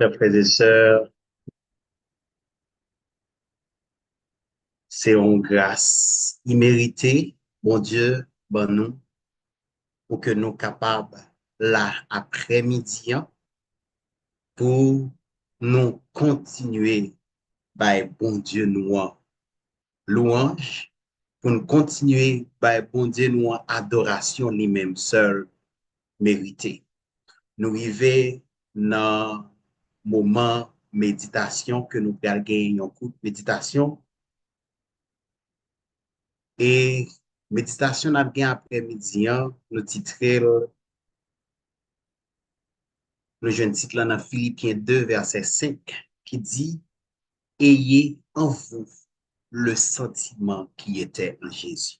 Chers frères et sœurs, c'est une grâce imméritée, mon Dieu, bon nous, pour que nous capables, là, après-midi, hein, pour nous continuer, by bon Dieu, nous, en louange, pour nous continuer, by bon Dieu, nous, en adoration, lui-même seul, mérité. Nous vivons dans moment méditation que nous gagnons, un coup de méditation. Et méditation n'a bien après-midi, hein, le titre, le jeune titre là dans Philippiens 2, verset 5, qui dit, ayez en vous le sentiment qui était en Jésus.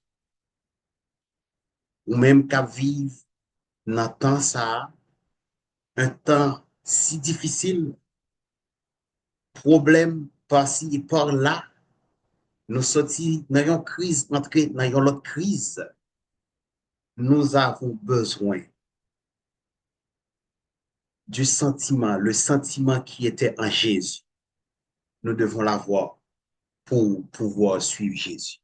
Ou même qu'à vivre dans temps ça, un temps si difficile, problème par-ci et par-là, nous sortis dans une crise, entrer dans une autre crise, nous avons besoin du sentiment, le sentiment qui était en Jésus. Nous devons l'avoir pour pouvoir suivre Jésus.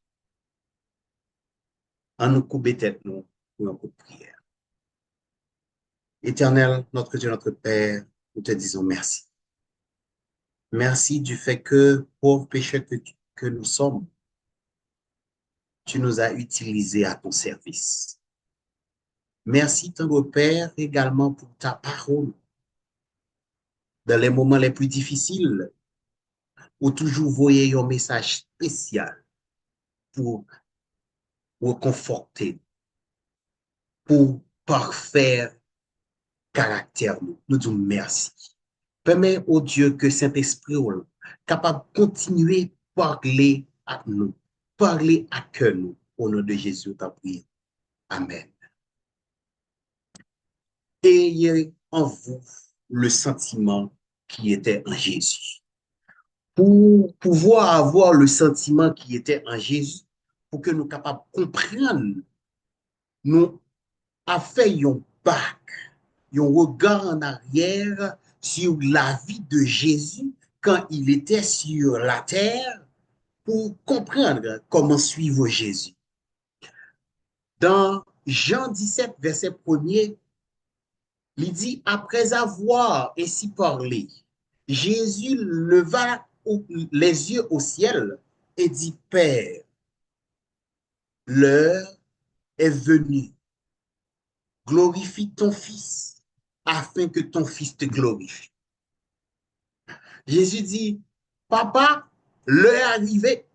En nous couper tête, nous, pour un coup de prière. Éternel, notre Dieu, notre Père, nous te disons merci. Merci du fait que, pauvres pécheurs que nous sommes, tu nous as utilisés à ton service. Merci, tendre Père, également pour ta parole dans les moments les plus difficiles, où toujours voyez un message spécial pour reconforter, pour parfaire caractère. Nous disons merci. Permets au Dieu que Saint-Esprit soit capable de continuer à parler à nous, parler à cœur nous. Au nom de Jésus, t'as prié. Amen. Ayez en vous le sentiment qui était en Jésus. Pour pouvoir avoir le sentiment qui était en Jésus, pour que nous capables de comprendre, nous avons fait un bac, un regard en arrière sur la vie de Jésus quand il était sur la terre pour comprendre comment suivre Jésus. Dans Jean 17, verset 1er, il dit, après avoir ainsi parlé, Jésus leva les yeux au ciel et dit, Père, l'heure est venue, glorifie ton Fils, afin que ton Fils te glorifie. Jésus dit, Papa, l'heure est arrivée.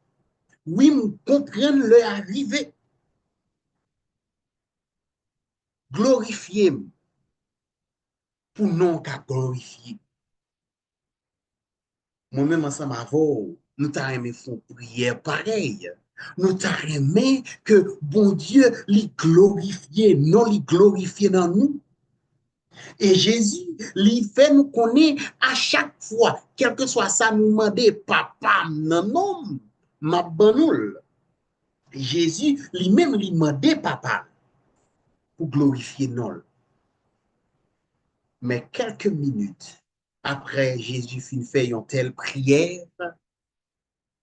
Oui, nous comprenons l'heure est arrivée. Glorifiez-moi pour non qu'à glorifier. Moi-même, ensemble avec vous, nous t'avons aimé faire prière pareil. Nous t'avons aimé que bon Dieu lui glorifie, non lui glorifier dans nous. Et Jésus, lui fait nous connaître à chaque fois, quel que soit ça, nous demander, papa, non, non, ma banoule. Jésus, lui-même, lui demandait papa pour glorifier non. Mais quelques minutes après, Jésus fit fait une telle prière,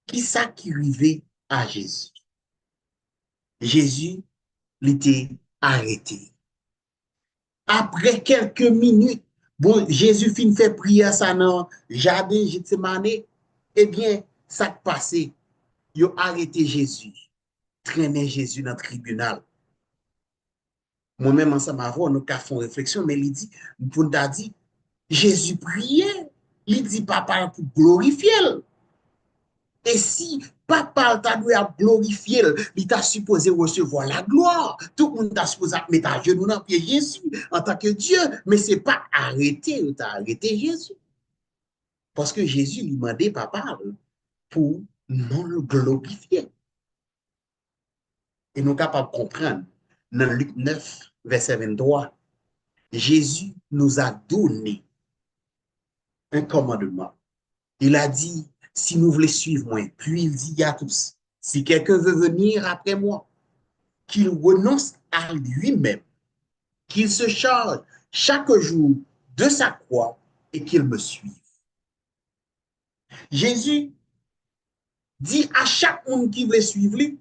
qui ça qui arrivait à Jésus? Jésus l'était arrêté. Après quelques minutes, bon, Jésus fin fait prière ça dans le jardin Gethsemane, eh bien, ça qui passé, ils ont arrêté Jésus, traîné Jésus dans le tribunal. Moi-même, ensemble avant, nous avons fait une réflexion, mais il dit, pour nous dit, Jésus priait, il dit, papa, pour glorifier. Et si papa t'a dû glorifier, il t'a supposé recevoir la gloire. Tout le monde t'a supposé mettre à genoux dans pied Jésus en tant que Dieu, mais ce n'est pas arrêté, il t'a arrêté Jésus. Parce que Jésus lui demandait papa pour non le glorifier. Et nous sommes capables de comprendre, dans Luc 9, verset 23, Jésus nous a donné un commandement. Il a dit, si nous voulons suivre moi, puis il dit à tous, si quelqu'un veut venir après moi, qu'il renonce à lui-même, qu'il se charge chaque jour de sa croix et qu'il me suive. Jésus dit à chaque monde qui veut suivre lui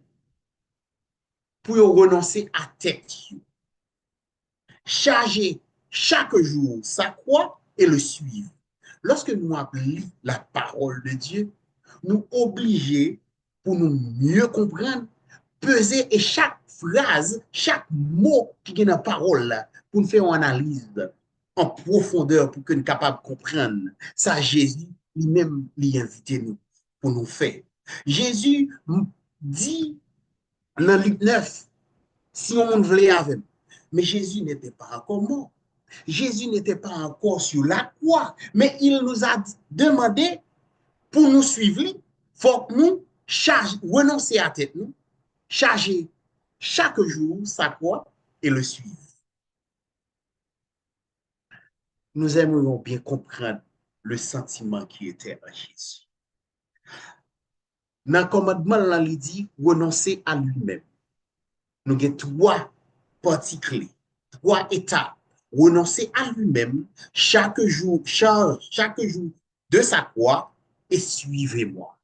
pour renoncer à tête. Charger chaque jour sa croix et le suivre. Lorsque nous appelons la parole de Dieu, nous obligons pour nous mieux comprendre, peser et chaque phrase, chaque mot qui est dans la parole pour nous faire une analyse en profondeur pour que nous soyons capables de comprendre. Ça, Jésus lui-même l'invite nous pour nous faire. Jésus dit dans Luc 9, si on voulait avec, mais Jésus n'était pas encore mort. Jésus n'était pas encore sur la croix, mais il nous a demandé pour nous suivre, il faut que nous renoncer à tête nous, charger chaque jour sa croix et le suivre. Nous aimerions bien comprendre le sentiment qui était en Jésus. Dans le commandement, il dit renoncer à lui-même. Nous avons trois parties clés, trois étapes. Renoncer à lui-même chaque jour de sa croix et suivez-moi.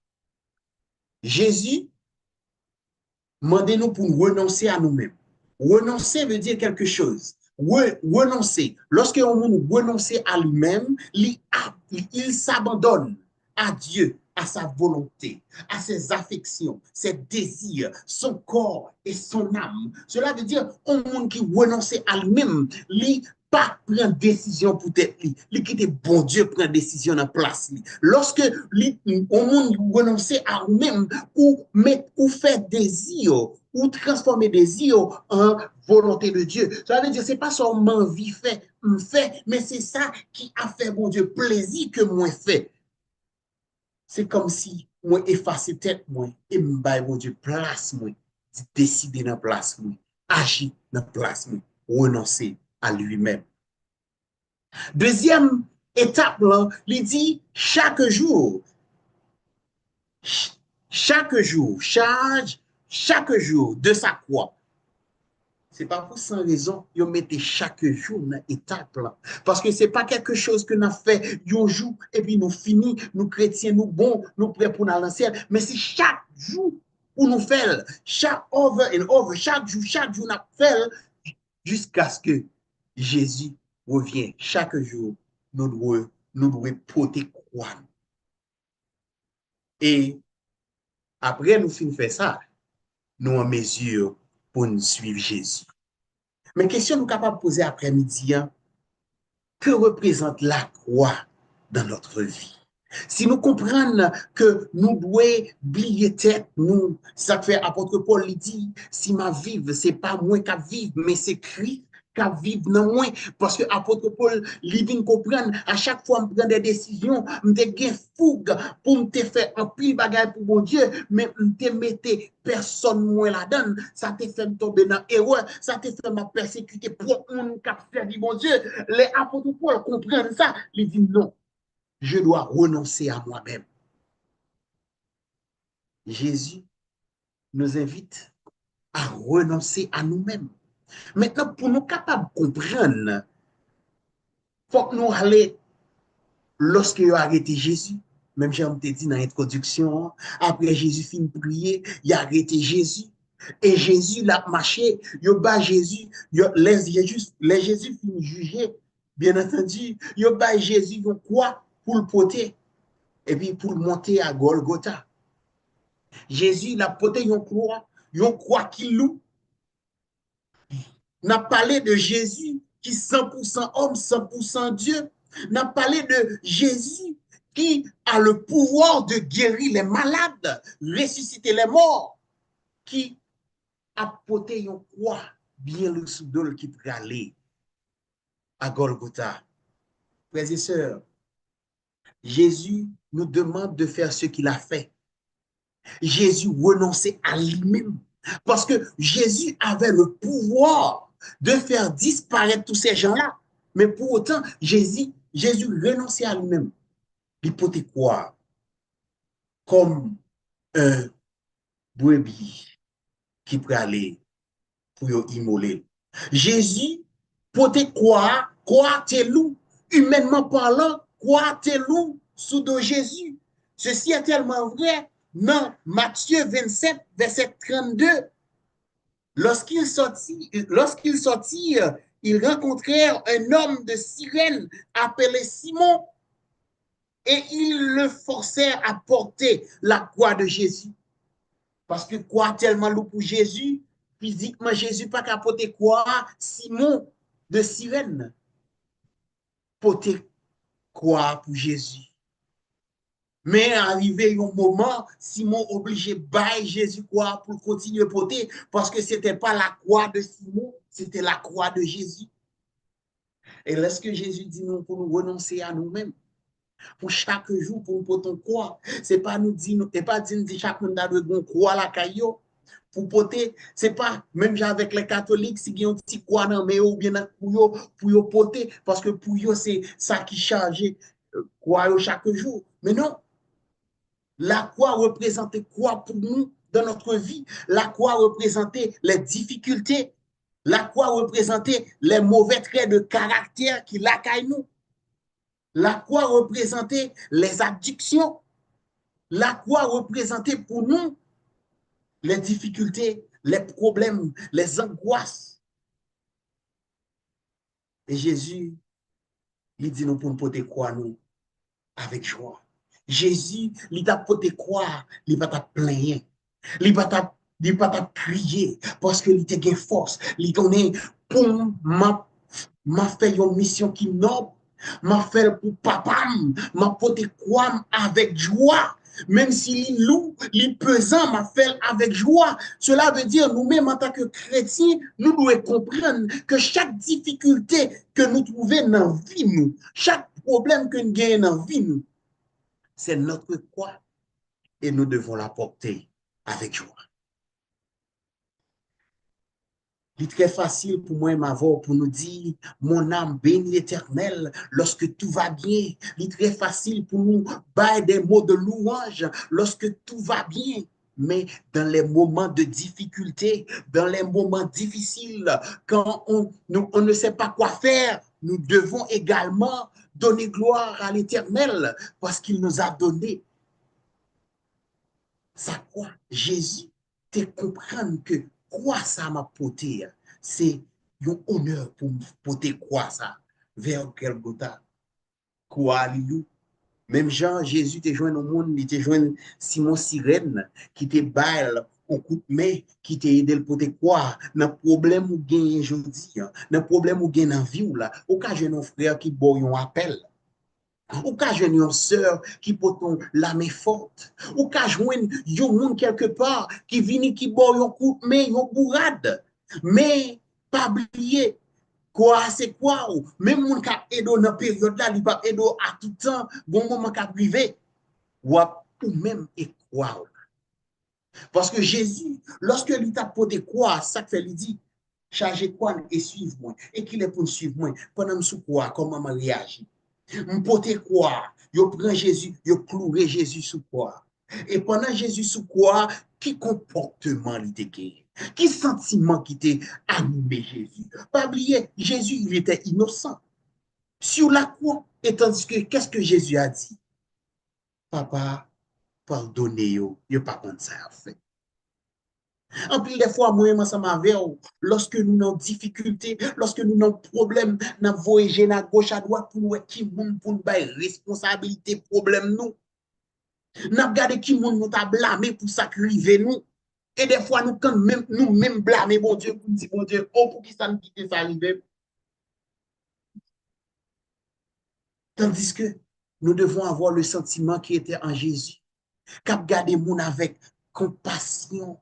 Jésus demandez-nous pour renoncer à nous-mêmes. Renoncer veut dire quelque chose. Renoncer. Lorsque on renonce à lui-même, il s'abandonne à Dieu, à sa volonté, à ses affections, ses désirs, son corps et son âme. Cela veut dire un monde qui renonce à lui-même, lui pas prendre décision pour être lui. Lui qui est bon Dieu prend décision en place lui. Lorsque on monde renonce à lui-même ou fait désir ou transformer désir en volonté de Dieu. Ça veut dire c'est pas seulement vie fait, mais c'est ça qui a fait mon Dieu plaisir que moi fait. C'est comme si moi effacer tête moi et me mon Dieu place moi, décider dans place moi, agir dans place moi, renoncer à lui-même. Deuxième étape, là, il dit chaque jour, charge chaque jour de sa croix. Ce n'est pas pour sans raison, vous mettez chaque jour dans l'étape là. Parce que ce n'est pas quelque chose que nous avons fait un jour et puis nous finissons, nous chrétiens, nous bons, nous prêts pour nous lancer. Mais c'est chaque jour pour nous faire, chaque over and over, chaque jour nous faisons jusqu'à ce que Jésus revienne. Chaque jour, nous devons porter croix. Et après nous finissons faire ça, nous en mesure pour nous suivre Jésus. Mais question nous capables de poser après-midi, hein, que représente la croix dans notre vie? Si nous comprenons que nous devons oublier tête, nous, ça fait apôtre Paul dit, si ma vie, ce n'est pas moi qui vive, mais c'est Christ qui vive dans moi. Parce que apôtre Paul, il vient comprendre, à chaque fois que je prends des décisions, je me fougue pour me faire un pile bagage pour mon Dieu, mais je me mette personne moins là-dedans. Ça te fait me tomber dans l'erreur, ça te fait me persécuter pour un qui a servi mon Dieu. Les apôtres Paul comprennent ça, ils disent non. Je dois renoncer à moi-même. Jésus nous invite à renoncer à nous-mêmes. Maintenant, pour nous capables de comprendre, il faut que nous allions, lorsque nous arrêté Jésus, même j'ai dit dans l'introduction, après Jésus finit de prier, il a arrêté Jésus. Et Jésus l'a marché, il a Jésus, les Jésus finit juger, bien entendu, il a Jésus quoi pour le porter, et puis pour le monter à Golgotha. Jésus l'a porté une croix qui loue. N'a parlé de Jésus qui est 100% homme, 100% Dieu. N'a parlé de Jésus qui a le pouvoir de guérir les malades, ressusciter les morts, qui a porté une croix bien le soudol qui peut aller à Golgotha. Frères et sœurs, Jésus nous demande de faire ce qu'il a fait. Jésus renonçait à lui-même. Parce que Jésus avait le pouvoir de faire disparaître tous ces gens-là. Mais pour autant, Jésus renonçait à lui-même. Il pouvait quoi? Comme un brebis qui peut aller pour immoler. Jésus pouvait quoi t'es loup, humainement parlant, quoi t'es loup sous de Jésus. Ceci est tellement vrai. Dans Matthieu 27, verset 32, lorsqu'ils sortirent, ils rencontrèrent un homme de Cyrène appelé Simon et ils le forcèrent à porter la croix de Jésus. Parce que quoi tellement lourd pour Jésus, physiquement Jésus pas qu'à porter quoi, Simon de Cyrène porter quoi pour Jésus. Mais arrivé un moment, Simon obligé de bailler Jésus quoi pour continuer à porter parce que c'était pas la croix de Simon, c'était la croix de Jésus. Et lorsque Jésus dit nous pour nous renoncer à nous-mêmes, pour chaque jour, pour nous porter quoi, c'est pas nous dire, c'est pas dire chaque monde a de croix la caillou. Pour porter, c'est pas même avec les catholiques, si ils ont un petit quoi dans mais ou bien pour porter, parce que pour eux, c'est ça qui charge quoi chaque jour. Mais non, la croix représentait quoi pour nous dans notre vie? La croix représentait les difficultés. La croix représentait les mauvais traits de caractère qui l'accaillent nous. La croix représentait les addictions. La croix représentait pour nous les difficultés, les problèmes, les angoisses. Et Jésus, il dit nous pour nous porter quoi nous avec joie. Jésus, il t'a porté quoi? Il va t'a plaindre. Il va t'a crier parce que il te gain force. Il connaît pour m'a fait une mission qui noble. M'a fait pour papa, m'a porté quoi avec joie. Même si il lourd, il pesant, m'a fait avec joie. Cela veut dire, nous-mêmes, en tant que chrétiens, nous devons comprendre que chaque difficulté que nous trouvons dans la vie, nous, chaque problème que nous gagnons dans la vie, nous, c'est notre croix et nous devons la porter avec joie. Il est très facile pour moi et ma voix pour nous dire, mon âme bénit l'Éternel lorsque tout va bien. Il est très facile pour nous bailler des mots de louange lorsque tout va bien. Mais dans les moments de difficulté, dans les moments difficiles, quand on ne sait pas quoi faire, nous devons également donner gloire à l'Éternel parce qu'il nous a donné sa croix. Jésus te comprendre que quoi ça m'a porté, c'est un honneur pour me porter quoi ça vers Golgotha. Quoi, alléluia. Même Jean, Jésus te joint au monde, il te joint Simon Sirène, qui te baille au coup de main, qui te aide pour te quoi, dans le problème ou gain aujourd'hui, dans le problème ou gain dans la vie ou là, au cas j'ai un frère qui boit un appel. Ou ka jwen yon sœur qui poton la main forte. Ou ka jwen yon moun quelque part qui vini qui bo yon coup de main, yon bourrade. Mais pas oublier quoi c'est quoi ou même moun ka edo dans période là, li pa edo à tout temps, bon moment ka privé. Ou même et quoi. Parce que Jésus, lorsque lui t'a porté quoi, ça fait lui dit chargez quoi et suivez-moi. Et qu'il est pour suivre moi pendant sous quoi comment m'a réagi. M'pote quoi? Yo prend Jésus, yo cloué Jésus sous quoi? Et pendant Jésus sous quoi, qui comportement il était? Qui sentiment qui était animé Jésus? Pas oublier, Jésus, il était innocent. Sur la croix, et tandis que, qu'est-ce que Jésus a dit? Papa, pardonnez-yo, yo pas comme ça à fait. En plus, des fois, moi, ça m'avait, lorsque nous avons difficulté, lorsque nous avons problème, nous voyager à gauche, à droite, pour nous, qui moun pour nous responsabilité, problème nous. Nous regardé qui moun nous a blâmé pour ça qui arrive nous. Et des fois, nous, quand même, nous même blâmer, bon Dieu, pour dire, bon Dieu, oh, pour qui ça nous quitte ça arrive. Tandis que nous devons avoir le sentiment qui était en Jésus. Cap garder moun avec compassion.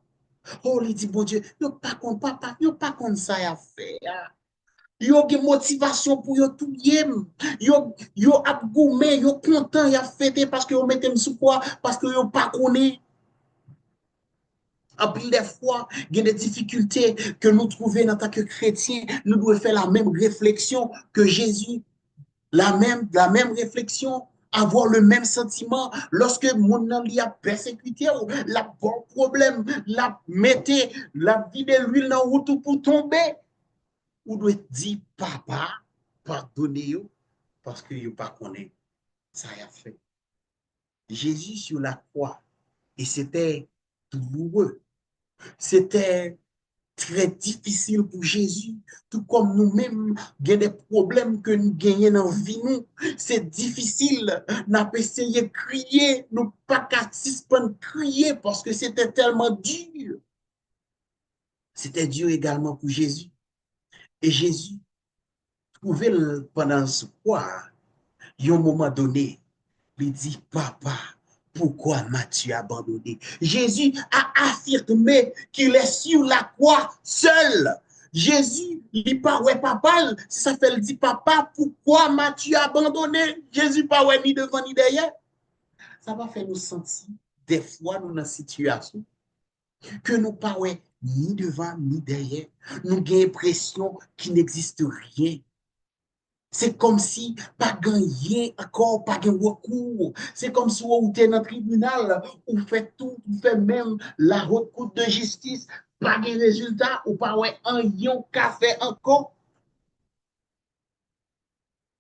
Oh, il dit, bon Dieu, yo pas contre papa, yo pas contre ça à faire. Yo gen motivation pour yo tout yem. Yo ap gourmet, yo content, yo fêté parce que yo mettem sous quoi, parce que yo pas connaît. En plus des fois, il y a des difficultés que nous trouvons en tant que chrétiens, nous devons faire la même réflexion que Jésus, la même réflexion, avoir le même sentiment lorsque mon ami a persécuté ou la bon problème, la mettez, la vie de l'huile dans route pour tomber. Ou doit dire papa, pardonnez-vous parce que vous pas connaît ça a fait. Jésus sur la croix. Et c'était douloureux. C'était très difficile pour Jésus, tout comme nous-mêmes, il y a des problèmes que nous gagnons dans la vie. C'est difficile. Nous avons essayé de crier, nous pas qu'à suspendre crier parce que c'était tellement dur. C'était dur également pour Jésus. Et Jésus trouvait pendant ce soir, à un moment donné, il dit, Papa, pourquoi m'as-tu abandonné? Jésus a affirmé qu'il est sur la croix seul. Jésus, il dit pas, ouais, papa, si ça fait le dit, papa, pourquoi m'as-tu abandonné? Jésus, pas ouais, ni devant ni derrière. Ça va faire nous sentir, des fois, nous dans une situation que nous pas ouais, ni devant ni derrière. Nous avons l'impression qu'il n'existe rien. C'est comme si pas gagné encore, pas de recours. C'est comme si vous êtes dans le tribunal, vous faites tout, vous faites même la haute cour de justice, pas de résultat, ou pas ouais, un yon café encore.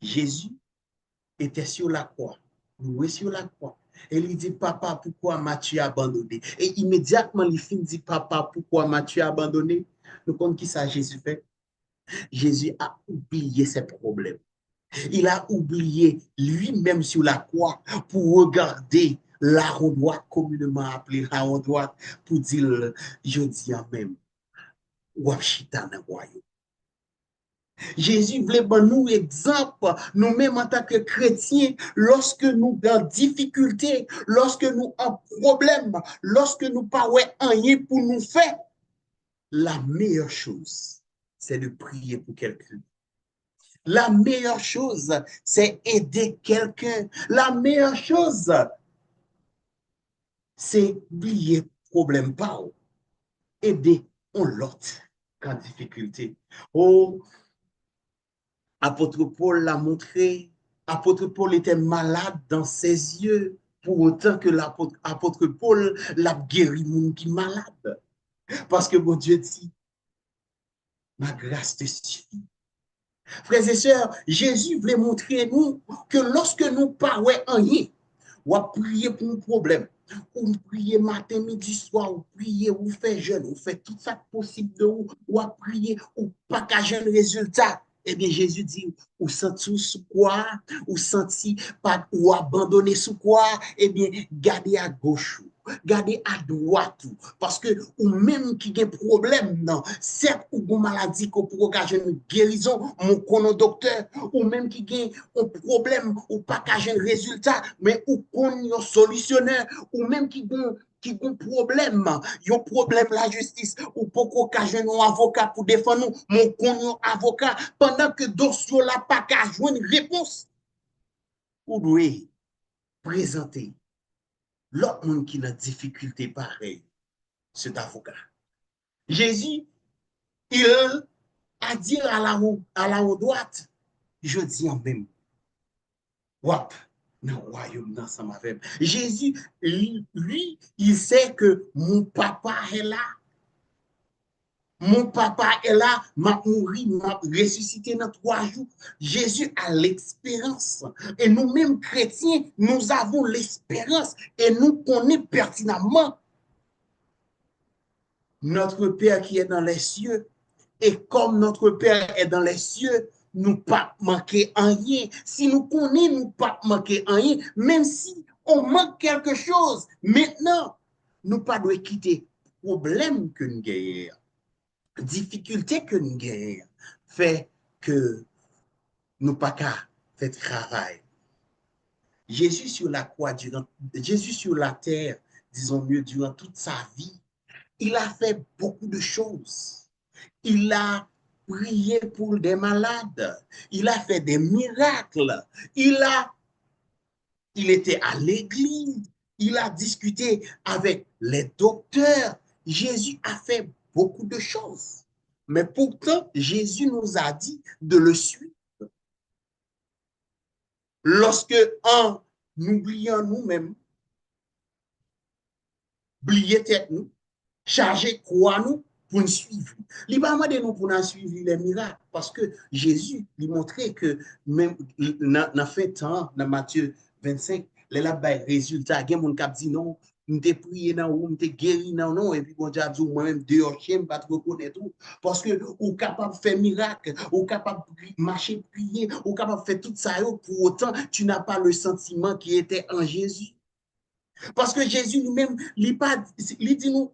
Jésus était sur la croix, loué sur la croix. Et il dit, Papa, pourquoi m'as-tu abandonné? Et immédiatement, il finit dit, Papa, pourquoi m'as-tu abandonné? Nous comprenons qui ça Jésus fait? Jésus a oublié ses problèmes. Il a oublié lui-même sur la croix pour regarder la droite, communément appelée la droite, pour dire, je dis en même, Wapchita dans le royaume. Jésus voulait nous exemple, nous-mêmes en tant que chrétiens, lorsque nous dans difficulté, lorsque nous en problème, lorsque nous pas rien pour nous faire, la meilleure chose, c'est de prier pour quelqu'un. La meilleure chose, c'est aider quelqu'un. La meilleure chose, c'est oublier problème pas. Aider l'autre en difficulté. Oh, apôtre Paul l'a montré. Apôtre Paul était malade dans ses yeux. Pour autant que l'apôtre Paul l'a guéri moun qui malade. Parce que mon Dieu dit, ma grâce te suffit. Frères et sœurs, Jésus voulait montrer nous que lorsque nous parlons rien, ou à prier pour un problème, ou prier matin, midi, soir, ou prier, ou faire jeûne, ou faire tout ça possible de vous, ou à prier, ou pas qu'à jeûne résultat. Eh bien, Jésus dit, ou senti sous quoi, ou senti pas, ou abandonné sous quoi, eh bien, gardez à gauche, gardez à droite, parce que ou même qui a un problème, non, certes, ou une maladie qu'on pourra une guérison, mon kono docteur, ou même qui a un problème, ou pas qu'à un résultat, mais ou qu'on solutionnaire, ou même qui a un problème, un problème la justice, ou pourquoi qu'à un avocat pour défendre nous, mon kono avocat, pendant que dossier là pas qu'à jouer une réponse, ou doit présenter l'autre monde qui a une difficulté pareille, cet avocat. Jésus, il a dit à la droite, je dis en même, wap, dans le royaume, dans sa mavem. Jésus, lui, il sait que mon papa est là. Mon papa est là, m'a mouru, m'a ressuscité dans 3 jours. Jésus a l'expérience. Et nous-mêmes, chrétiens, nous avons l'expérience et nous connaissons pertinemment notre Père qui est dans les cieux. Et comme notre Père est dans les cieux, nous pas manquer rien. Si nous connaissons, nous pas manquer rien. Même si on manque quelque chose, maintenant, nous pas doit quitter le problème que nous gagnons. Difficulté que nous gagnons fait que nous pas qu'à faire travail. Jésus sur la croix, Jésus sur la terre, disons mieux, durant toute sa vie, il a fait beaucoup de choses. Il a prié pour des malades. Il a fait des miracles. Il était à l'église. Il a discuté avec les docteurs. Jésus a fait beaucoup de choses. Mais pourtant, Jésus nous a dit de le suivre. Lorsque, en oubliant nous-mêmes, oublier tête nous, charger quoi nous, pour nous suivre. Il va demander nous pour nous suivre les miracles parce que Jésus lui montrait que même dans fin temps, dans Matthieu 25, les là bay résultat, gen moun k'ap di non, m'te prié nan ou, m'te guéri nan non, et puis bon Dieu a dit moi-même dehors chien pas te reconnaître tout parce que ou capable faire miracle, ou capable marcher prier, ou capable faire tout ça pour autant tu n'as pas le sentiment qui était en Jésus. Parce que Jésus lui-même, il dit nous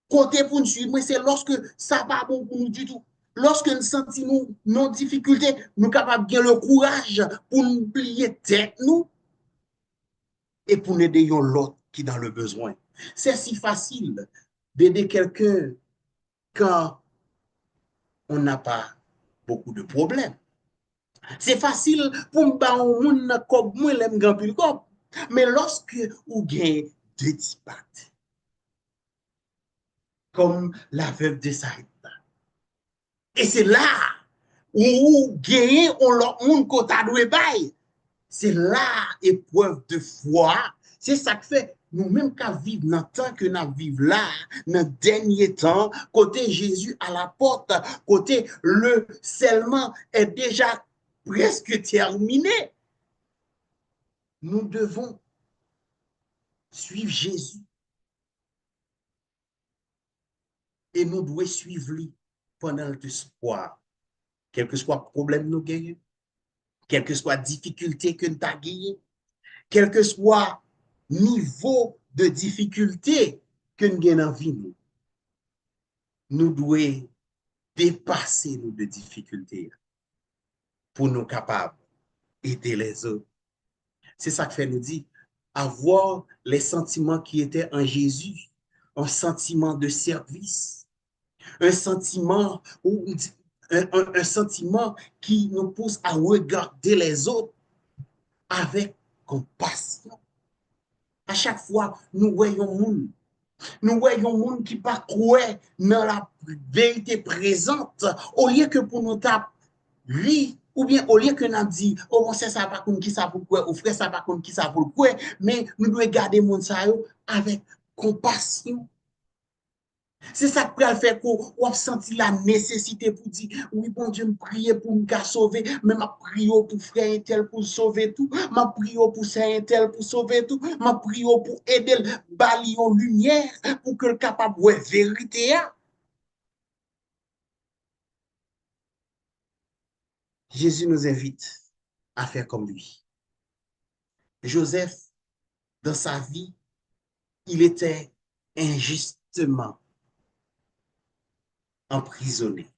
côté pour nous suivre, c'est lorsque ça va bon pour nous du tout. Lorsque nous sentons nos difficultés, nous sommes capables de le courage pour nous plier tête nous et pour nous aider l'autre qui est dans le besoin. C'est si facile d'aider quelqu'un quand on n'a pas beaucoup de problèmes. C'est facile pour me battre au monde comme moi, l'aime grand pile comme. Mais lorsque vous gagnez deux dispats, comme la veuve de Saïd, et c'est là où vous gagnez l'autre monde qu'on a doué bail. C'est là épreuve de foi. C'est ça que fait nous-mêmes qu'à vivre dans le temps que nous vivons là, dans le dernier temps, côté Jésus à la porte, côté le scellement est déjà presque terminé. Nous devons suivre Jésus et nous devons suivre lui pendant l'espoir. Quel que soit le problème nous gagnons, quelle que soit la difficulté que nous avons gagnée, quel que soit le niveau de difficulté que nous avons dans la vie, nous devons dépasser nos difficultés pour nous capables d'aider les autres. C'est ça que fait nous dire, avoir les sentiments qui étaient en Jésus, un sentiment de service, un sentiment, un sentiment qui nous pousse à regarder les autres avec compassion. À chaque fois, nous voyons monde. Nous voyons monde qui pas croire dans la vérité présente. Au lieu que pour nous taper, oui, ou bien au lieu que nous dit, oh, mon frère, ça pas comme qui ça pour quoi, ou frère, ça pas comme qui ça pour quoi, mais nous devons garder mon ça avec compassion. C'est ça qui peut faire qu'on a senti la nécessité pour dire, oui, bon Dieu, me prier pour me sauver, mais ma prière pour frère un tel pour sauver tout, ma prière pour frère un tel pour sauver tout, ma prière pour aider le balion lumière pour que le capable de vérité. Jésus nous invite à faire comme lui. Joseph, dans sa vie, il était injustement emprisonné.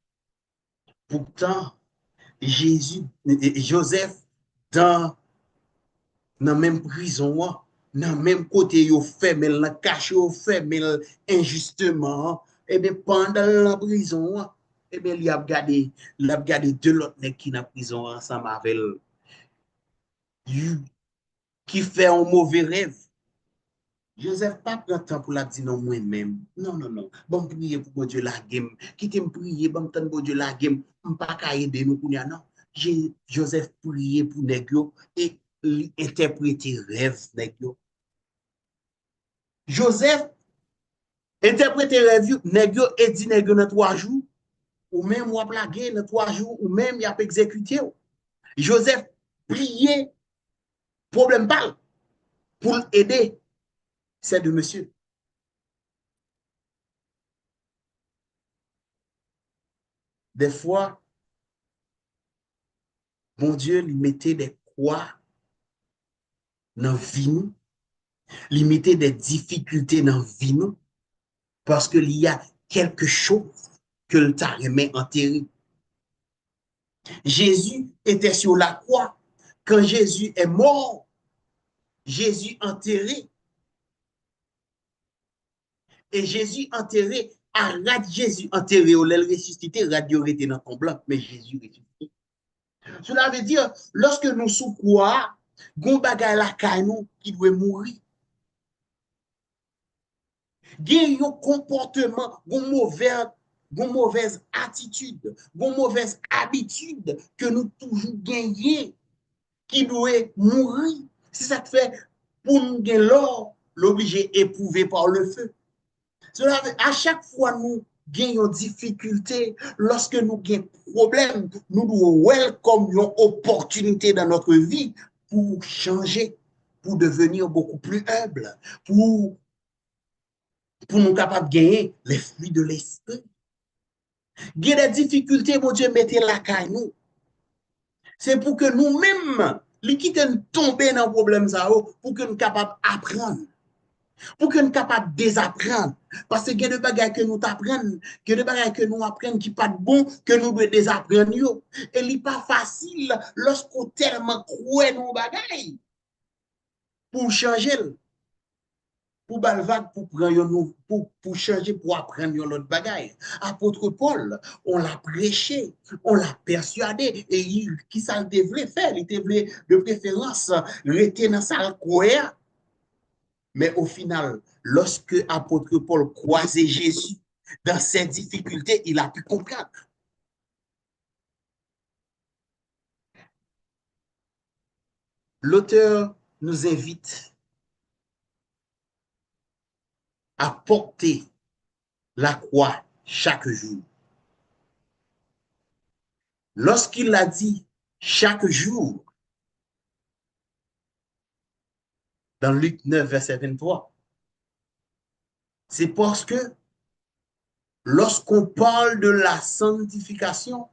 Pourtant, Joseph, dans la même prison, dans le même côté, il fait, mais il caché, il fait, mais injustement, et bien pendant la prison, et bien il a gardé deux autres qui sont en prison ensemble avec lui, qui fait un mauvais rêve. Joseph pas prend temps pour la dire non moi-même. Non, non, non. Bon, prier pour bon Dieu la game. Qui t'aime prier, bon temps bon Dieu la game. On pas qu'à aider nous pour non. Joseph prier pour nègre et interpréter rêve nègre. Joseph interpréter rêve nègre et dit nègre dans 3 jours ou même ou la guerre dans 3 jours ou même il a exécuté. Joseph prier problème pas pour aider c'est de monsieur. Des fois, bon Dieu lui mettait des croix dans la vie nous, lui mettait des difficultés dans la vie nous, parce qu'il y a quelque chose que le t'a remis enterré. Jésus était sur la croix. Quand Jésus est mort, Jésus enterré. Et Jésus enterré, arrête Jésus enterré, ou l'aile ressuscité, radio était dans ton blanc, mais Jésus ressuscité. Cela veut dire, lorsque nous sous quoi, gon bagay la caille qui doit mourir. Gen yon comportement, gon mauvaise attitude, gon mauvaise habitude que nous toujours gagné qui doit mourir. C'est ça que fait pour nous gagner l'or, l'obligé éprouvé par le feu. Cela veut, à chaque fois nous gagnons difficulté, lorsque nous gagnons problème, nous devons welcome une opportunité dans notre vie pour changer. pour devenir beaucoup plus humble, pour, pour nous capables de gagner les fruits de l'esprit. Il y a des difficultés, mon Dieu, mettez la caille nous. C'est pour que nous-mêmes, les quitter tomber dans le problème, pour que nous capables d'apprendre. Pour que nous soyons capables de désapprendre. Parce qu'il y a des bagages que nous apprenons, il y a des bagages que nous apprenons qui ne sont pas bons, que nous devons désapprendre. Et il n'est pas facile lorsqu'on tellement croit dans nos bagages pour changer, pour balvague, pour prendre, pour changer, pour apprendre l'autre bagaille. Apôtre Paul, on l'a prêché, on l'a persuadé, et qui ça devrait faire? Il devrait de préférence rester dans sa croix. Mais au final, lorsque apôtre Paul croisait Jésus dans ses difficultés, il a pu comprendre. L'auteur nous invite à porter la croix chaque jour. Lorsqu'il a dit chaque jour, dans Luc 9, verset 23, c'est parce que lorsqu'on parle de la sanctification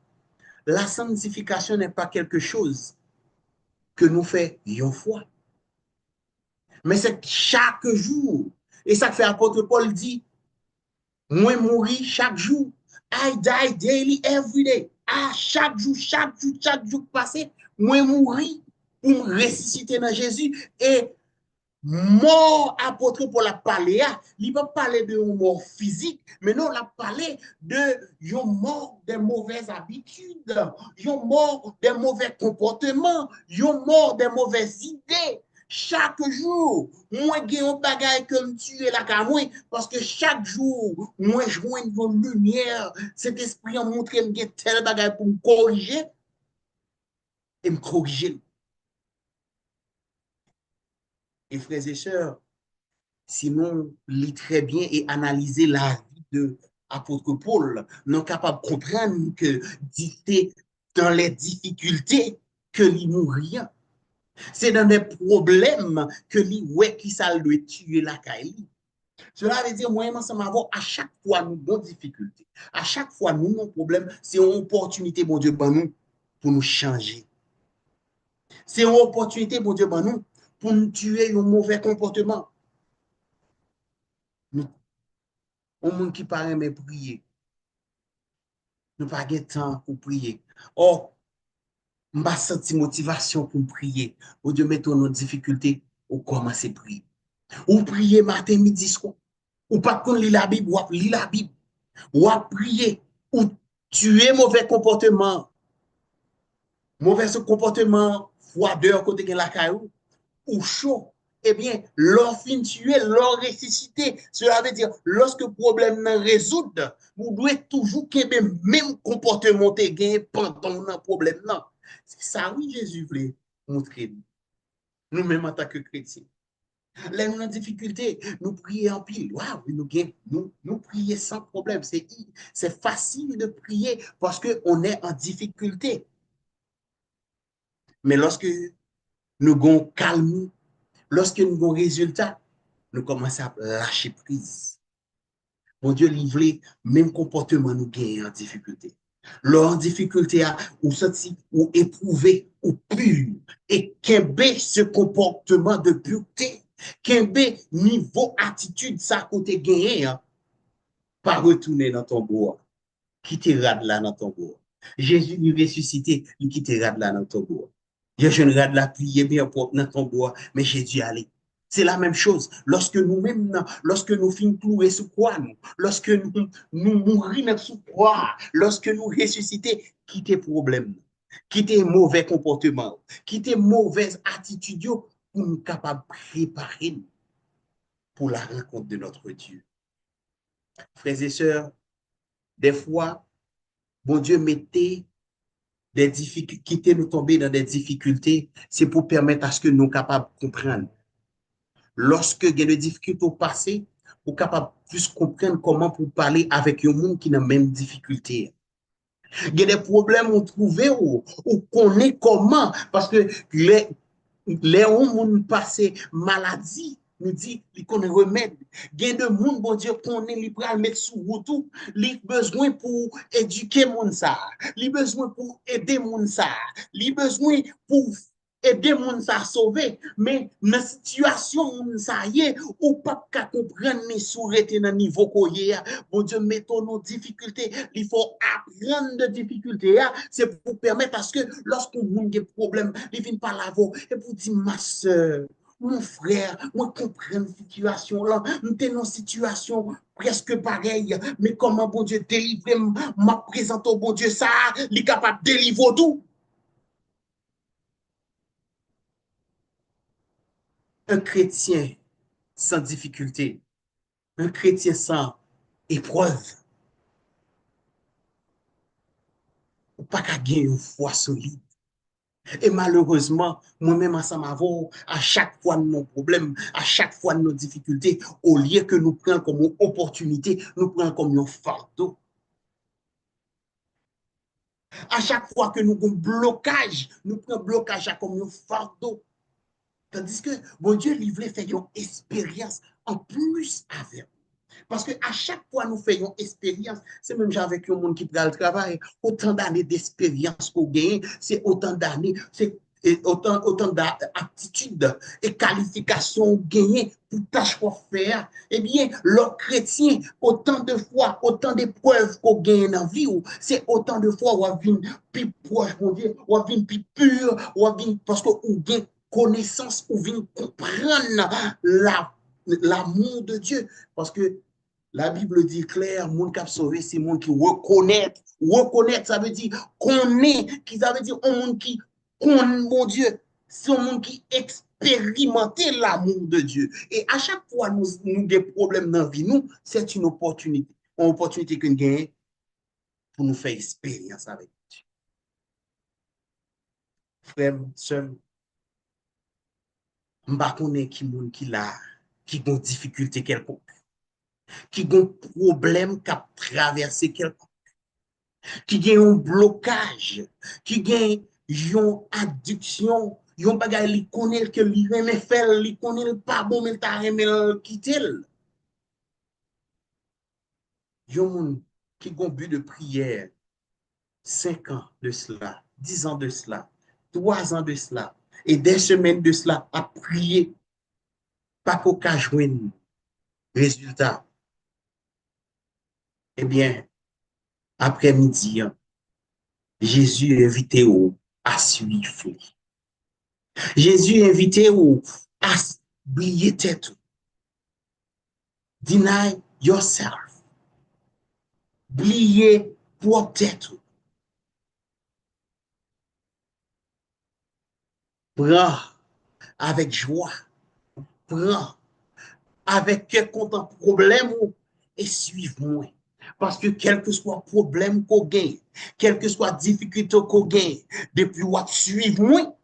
n'est pas quelque chose que nous fait une fois, mais c'est chaque jour. Et ça fait apôtre Paul dit, moi mourir chaque jour. I die daily every day. À chaque jour passé, moi mourir pour me ressusciter dans Jésus. Et mort apôtre Paul a parlé, il va parler de une mort physique, mais non, il a parlé de une mort des mauvaises habitudes, une mort des mauvais comportements, une mort des mauvaises idées. Chaque jour, moi, j'ai un bagage que me tue la camoue, parce que chaque jour, moi, je vois une lumière, cet esprit a montré que j'ai tel bagage pour me corriger, et me corriger. Et frères et sœurs, sinon, lit très bien et analyser la vie de l'apôtre Paul, non capable de comprendre que c'était dans les difficultés que l'il mourit. C'est dans des problèmes que l'il ouais qui ça lui tuer la caille. Cela veut dire, moi, ensemble, à chaque fois nous avons des difficultés, à chaque fois nous avons un problème, c'est une opportunité, mon Dieu, pour nous changer. C'est une opportunité, mon Dieu, pour nous tuer un mauvais comportement. Nous, un monde qui paraît mais prier, nous pas de temps pour prier. Or, je n'ai senti motivation pour prier. Au Dieu, mettons nos difficultés, ou commencer à prier. Ou prier matin, midi, soir. Ou pas qu'on lit la Bible, ou lit la Bible. Ou à prier, ou tuer mauvais comportement. Mauvais comportement, froideur côté de la caillou, ou chaud. Eh bien, leur fin tuer, leur ressusciter. Cela veut dire, lorsque le problème n'est résolu, vous devez toujours qu'il y ait le même comportement pendant le problème. C'est ça, oui, Jésus voulait montrer nous-mêmes en tant que chrétiens. Là, nous avons difficulté, nous prions en pile. Waouh, nous prions sans problème. C'est facile de prier parce qu'on est en difficulté. Mais lorsque nous avons calme, lorsque nous avons résultat, nous commençons à lâcher prise. Mon Dieu, livré, même comportement nous gagne en difficulté. Leur difficulté ou senti, ou éprouvé, ou pur, et qu'un ce comportement de pureté, qu'un niveau attitude, ça côté gagné, pas retourner dans ton bois, qui te rade là dans ton bois. Jésus lui ressuscité, lui qui te rade là dans ton bois. Je ne rade la plier bien propre dans ton bois, mais Jésus allait. C'est la même chose. Lorsque nous-mêmes, lorsque nous finissons clouer sous quoi, lorsque nous mourons sous quoi, lorsque nous ressuscitons, quittez problème, quittez mauvais comportement, quittez mauvaise attitude pour nous capables de préparer pour la rencontre de notre Dieu. Frères et sœurs, des fois, bon Dieu mettait des difficultés, quitter nous tomber dans des difficultés, c'est pour permettre à ce que nous soyons capables de comprendre. Lorsque il y a des difficultés au passé, pour capable plus comprendre comment pour parler avec un monde qui n'a même difficulté. Il y a des problèmes on trouve ou connaît comment parce que les gens passé maladie, nous dit, il connaît remède. Gain de monde, bon Dieu, connaît, il peut mettre sous route, il besoin pour éduquer moun ça, il besoin pour aider moun ça, il besoin pour aider moun ça à sauver. Mais dans la situation moun ça y est, ou pas qu'à comprendre mais sourete dans niveau koye, bon Dieu, mettons nos difficultés, il faut apprendre de difficultés, c'est pour permettre à ce que lorsqu'on a des problèmes, il vient par la voix et pour dire ma soeur, mon frère, moi comprends la situation là, nous sommes dans une situation presque pareille, mais comment bon Dieu délivre, m'a présenté au bon Dieu ça, il est capable de délivrer tout. Un chrétien sans difficulté, un chrétien sans épreuve, ou pas qu'à gagner une foi solide. Et malheureusement, moi-même, ensemble avec à chaque fois de nos problèmes, à chaque fois de nos difficultés, au lieu que nous prenions comme une opportunité, nous prenons comme un fardeau. À chaque fois que nous avons un blocage, nous prenons blocage comme un fardeau. Tandis que, bon Dieu, il voulait faire une expérience en plus avec. Parce que à chaque fois nous faisons expérience, c'est même avec un monde qui prend le travail, autant d'années d'expérience qu'on gagne, c'est autant d'années, c'est autant d'aptitudes et qualifications gagnées pour tâches qu'on fait. Eh bien, le chrétien, autant de fois, autant d'épreuves qu'on gagne dans la vie, c'est autant de fois où on vient plus proche, on vient plus pur, on vient parce qu'on gagne connaissance, on vient comprendre l'amour de Dieu. Parce que la Bible dit clair, monde qui a sauvé, c'est monde qui reconnaît. Reconnaître, ça veut dire connaît, qui ça veut dire un monde qui connaît mon Dieu. C'est un monde qui expérimente l'amour de Dieu. Et à chaque fois nous avons des problèmes dans la vie, nous, c'est une opportunité que nous gagnons pour nous faire expérience avec Dieu. Frère, sœur, je ne sais pas qui monde qui a une difficulté quelconque, qui a un problème qui a traversé quelconque, qui a un blocage, qui a une addiction, yon bagay li connaît que li reme faire, li connaît pas bon mais ta reme quitter. Yon moun qui a un but de prière 5 ans de cela, 10 ans de cela, 3 ans de cela, et des semaines de cela à prier, pas qu'au cas joindre résultat. Eh bien, après-midi, Jésus invitait à suivre. Jésus invitait à oublier tête. Deny yourself. Oublier propre tête. Prends avec joie. Prends avec quel content problème et suive-moi. Parce que quel que soit le problème qu'on gagne, quelle que soit la difficulté qu'on gagne, depuis qu'on suive moi,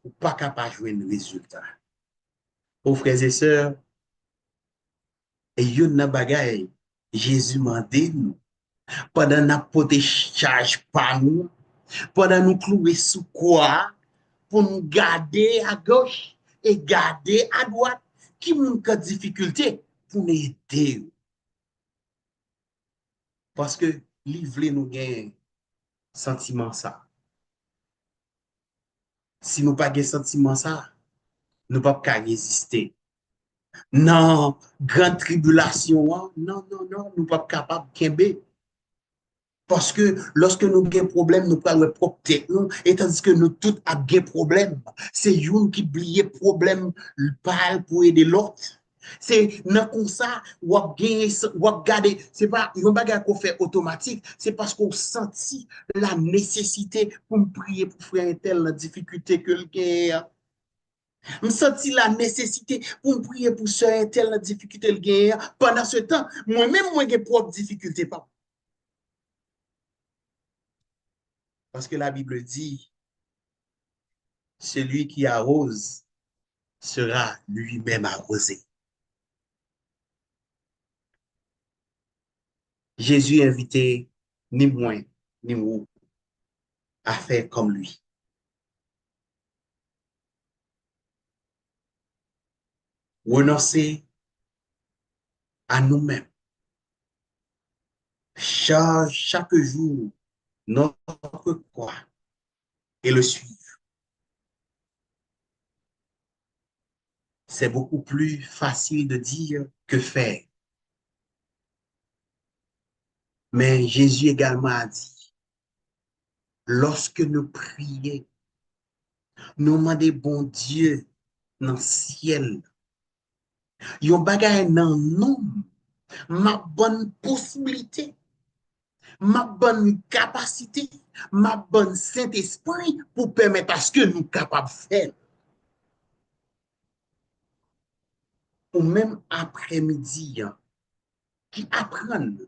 ou pas capable de jouer le résultat. Aux frères et sœurs, et yon nan bagay, Jésus m'a dit nous, pendant nous pote charge par nous, pendant nous clouer sous quoi, pour nous garder à gauche et garder à droite, qui moun ka difficulté pour nous aider. Parce que li vle nous gagne sentiment ça. Si nous pas gagne sentiment ça, nous pas qu'à résister. Non, grande tribulation, non, non, non, nous pas capable de kembe. Parce que lorsque nous avons un problème, nous parlons de propre tête, nous, et tandis que nous tous avons un problème. C'est une qui oublie le problème, parle pour aider l'autre. C'est non comme ça, ou regarder, c'est pas un bagage qu'on fait automatique, c'est parce qu'on sentit la nécessité pour me prier pour frère un tel la difficulté que le gagne. Je senti la nécessité pour me prier pour soeur un tel la difficulté le gagne. Pendant ce temps, moi-même, moi, j'ai propre difficulté. Parce que la Bible dit, celui qui arrose sera lui-même arrosé. Jésus invitait ni moins ni vous à faire comme lui. renoncer à nous-mêmes, charge chaque jour notre croix et le suivre. C'est beaucoup plus facile de dire que faire. Mais Jésus également a dit, lorsque nous prions, nous demandons bon Dieu dans le ciel, yon bagay nan nous, ma bonne possibilité, ma bonne capacité, ma bonne Saint-Esprit pour permettre à ce que nous capables de faire. Ou même après-midi, hein, qui apprennent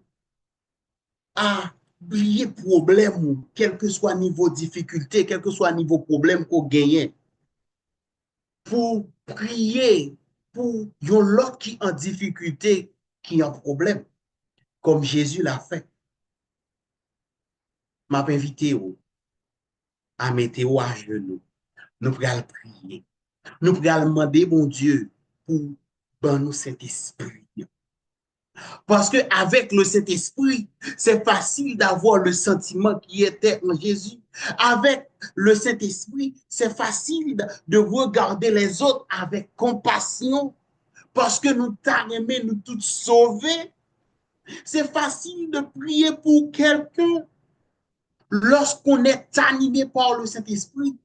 à oublier problème, quel que soit niveau difficulté, quel que soit niveau problème qu'on gagne, pour prier pour yon l'autre qui en difficulté, qui en problème, comme Jésus l'a fait. M'a invité à mettre à genoux. Nous pourrons prier. Nous pourrons demander, mon Dieu, pour ben nous cet esprit. Parce qu'avec le Saint-Esprit, c'est facile d'avoir le sentiment qui était en Jésus. Avec le Saint-Esprit, c'est facile de regarder les autres avec compassion parce que nous t'avons aimé, nous tous sauvés. C'est facile de prier pour quelqu'un lorsqu'on est animé par le Saint-Esprit.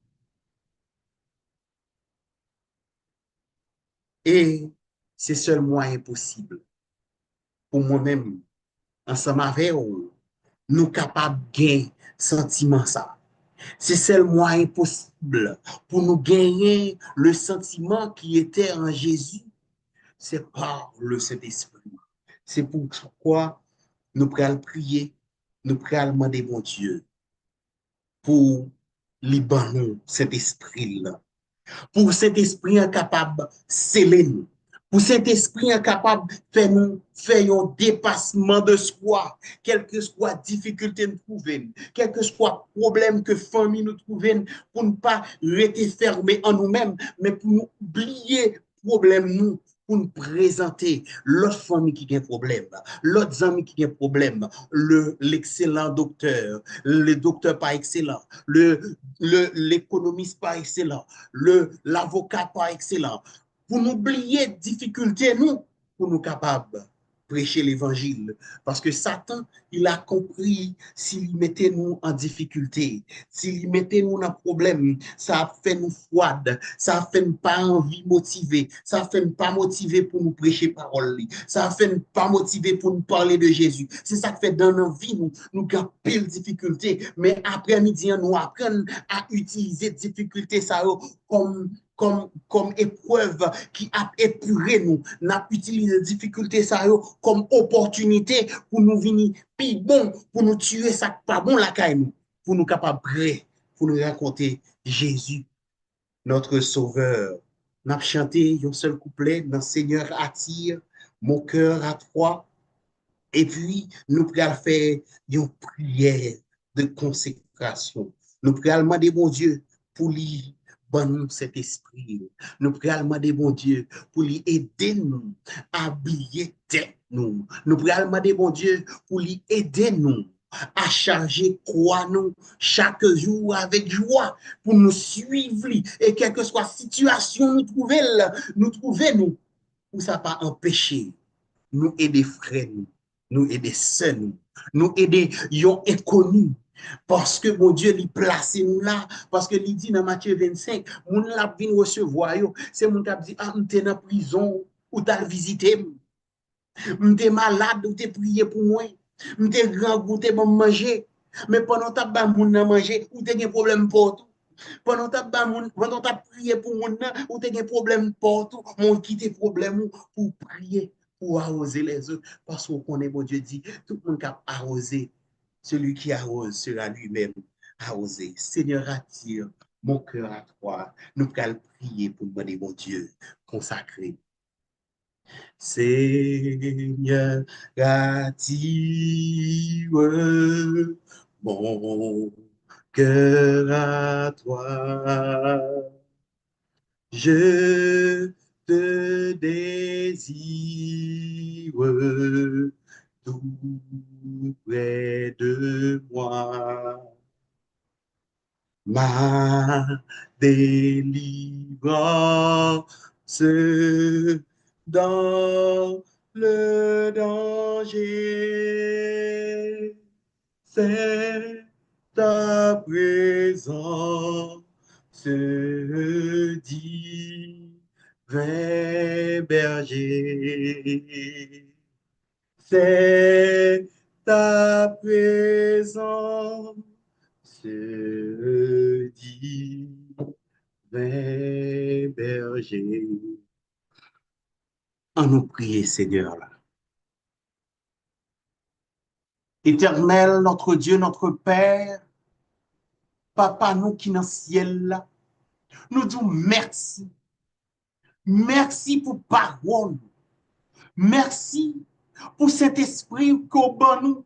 Et c'est seul moyen possible pour moi-même, ensemble avec vous, nous capables de gagner sentiment ça. C'est seul moyen possible pour nous gagner le sentiment qui était en Jésus, c'est par le Saint-Esprit. C'est pourquoi nous pourrons prier, nous pourrons demander mon Dieu pour libérer cet esprit-là. Pour cet esprit incapable de sceller nous, pour cet esprit incapable de faire un dépassement de soi, quelle que soit difficulté nous trouver, quel que soit problème que famille nous trouver, pour ne pas rester fermé en nous-mêmes, mais pour nous oublier problème nous, pour nous présenter l'autre famille qui a un problème, l'autre ami qui a un problème, l'excellent docteur, le docteur pas excellent, l'économiste pas excellent, l'avocat pas excellent, pour n'oublier difficulté, nous, pour nous capables prêcher l'évangile. Parce que Satan, il a compris s'il mettait nous en difficulté, s'il mettait nous en problème, ça a fait nous froide, ça a fait nous pas envie motiver, ça a fait nous pas motiver pour nous prêcher parole, ça a fait nous pas motiver pour nous parler de Jésus. C'est ça qui fait dans nos vies, nous avons pile difficulté, mais après-midi, nous apprenons à utiliser difficulté ça comme épreuve qui a épuré nous. Nous avons utilisé les difficultés ça comme opportunité pour nous venir plus bon, pour nous tuer ça pas bon la caille nous, pour nous capables pour nous raconter Jésus, notre sauveur. Nous avons chanté un seul couplet, notre Seigneur attire mon cœur à toi. Et puis, nous pourrons faire une prière de consécration. Nous pourrons demander, bon Dieu, pour lui bon cet esprit. Nous pourrons demander, bon Dieu, pour lui aider nous à oublier tête nous. Nous pourrons demander, bon Dieu, pour lui aider nous à charger quoi nous chaque jour avec joie pour nous suivre et quelle que soit la situation nous trouver nous pour ça pas empêcher nous aider frères nous aider sœurs nous aider yon inconnus parce que mon Dieu lui place nous là parce que il dit dans Matthieu 25 moun la vinn recevoir yo c'est moun qui dit ah m'étais dans prison ou t'as visité m'étais malade ou t'es prié pour moi m'étais grand goûter bon manger mais pendant ta ba moun nan manger ou t'es un problème pour tout pendant ta prié pour moun nan ou t'es un problème pour tout mon quitter problème pour prier pour arroser les autres parce qu'on connaît mon Dieu dit tout le monde qui a arrosé celui qui arrose sera lui-même arrosé. Seigneur, attire mon cœur à toi. Nous allons prier pour demander mon Dieu consacré. Seigneur, attire mon cœur à toi. Je te désire tout près de moi. Ma délivrance dans le danger. C'est ta présence, divin berger. C'est ta présence, divin berger. En nous prier, Seigneur. Là. Éternel, notre Dieu, notre Père, Papa, nous qui dans le ciel, là, nous disons merci. Merci pour parole. Merci pour cet esprit qu'au ban nous.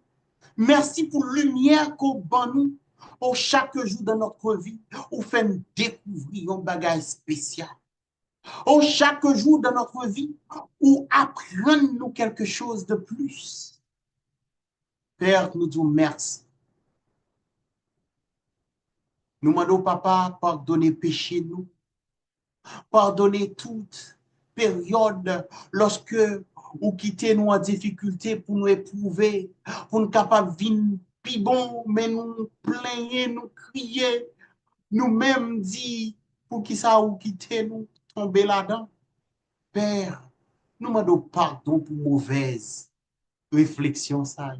Merci pour lumière qu'au ban nous. Au chaque jour de notre vie, on fait nous découvrir un bagage spécial. Au chaque jour de notre vie, on apprend nous quelque chose de plus. Père, nous disons merci. Nous demandons, papa, pardonnez péché nous. Pardonnez toute période lorsque vous quittez nous en difficulté pour nous éprouver, pour nous capables de vivre plus bon, mais nous plaigner, nous crier, nous-mêmes dire pour qui ça vous quitter nous, tomber là-dedans. Père, nous demandons pardon pour mauvaise réflexion, ça.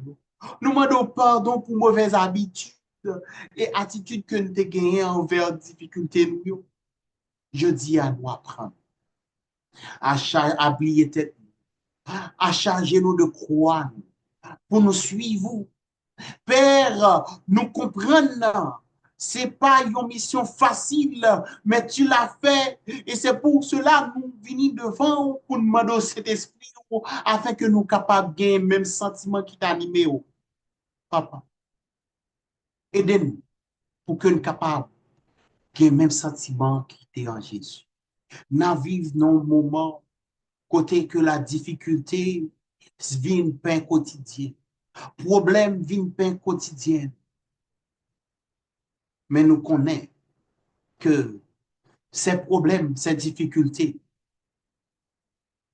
Nous demandons pardon pour mauvaise habitude et attitude que nous avons gagné envers difficulté nous. Je dis à nous apprendre. À plier tête, à charger nous de croix pour nous suivre. Père, nous comprenons, c'est pas une mission facile, mais tu l'as fait et c'est pour cela que nous venons devant pour nous demander cet esprit afin que nous soyons capables de gagner le même sentiment qui t'anime. Papa, aidez-nous pour que nous soyons capables de gagner le même sentiment qui t'est en Jésus. Nous vivons nos moments côté que la difficulté vient pain quotidien, problème vient pain quotidien. Mais nous connaissons que ces problèmes, ces difficultés,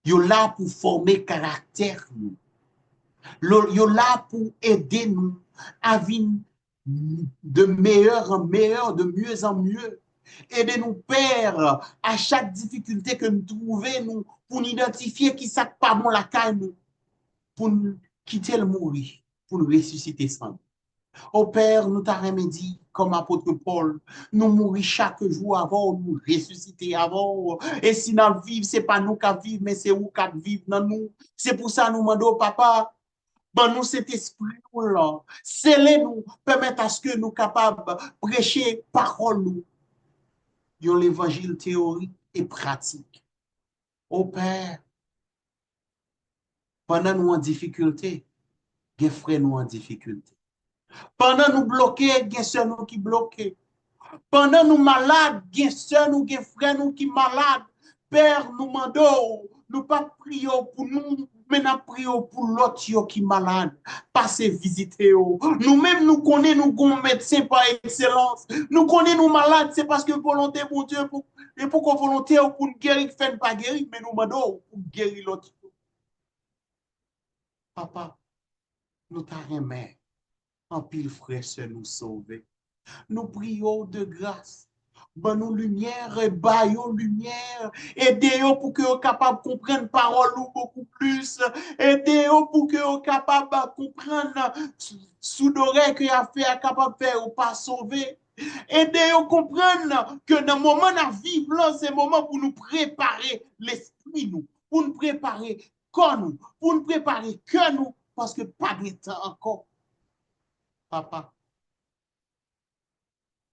ils sont là pour former caractère nous. Ils sont là pour aider nous à vivre de meilleur en meilleur, de mieux en mieux. Aider nous, Père, à chaque difficulté que nous trouvons, nous, pour identifier qui ça pas bon la caille, nous, pour nous quitter le mourir, pour nous ressusciter sans. Au Père, nous t'avons dit, comme apôtre Paul, nous mourir chaque jour avant, nous ressusciter avant. Et si nous vivons, ce n'est pas nous qui vivons, mais c'est vous qui vivons dans nous. C'est pour ça que nous demandons, papa, ben nous cet esprit-là, scellez-nous, permettez à ce que nous soyons capables de prêcher parole nous. L'évangile théorique et pratique. Au Père, pendant nous en difficulté, des frères nous en difficulté. Pendant nous bloquer, des sœurs nous qui bloquent. Pendant nous malades, des sœurs nous, des frères nous qui malades. Père, nous demandons, nous pas prions pour nous, mais nous prions pour l'autre qui est malade. Passez visiter. Nous-mêmes, nous connaissons, nous sommes médecins par excellence. Nous connaissons nous malades, c'est parce que volonté, mon Dieu, et pour qu'on volonté pour nous guérir, fait pas guérir, mais nous demandons pour guérir l'autre. Papa, nous t'arrêtons, en pile frère, nous sauver. Nous prions de grâce. Ben nous lumière, baillons lumière. Aidez-nous pour que vous capables de comprendre parole beaucoup plus. Aidez-nous pour que vous capables de comprendre sous d'oreille que a fait, capable de faire ou pas sauver. Aidez-nous comprendre que dans le moment de vivre là, c'est le moment pour nous préparer l'esprit nous, pour nous préparer corps nous, pour nous préparer cœur nous, parce que pas de temps encore. Papa,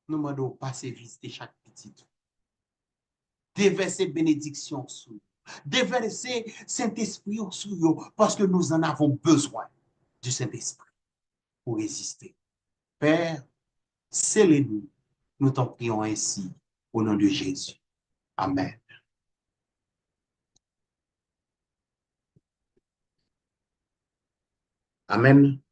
nous devons passer visiter chaque petite. Déverser bénédiction sur nous. Déverser Saint-Esprit sur nous parce que nous en avons besoin du Saint-Esprit pour résister. Père, scellez-nous. Nous t'en prions ainsi au nom de Jésus. Amen. Amen.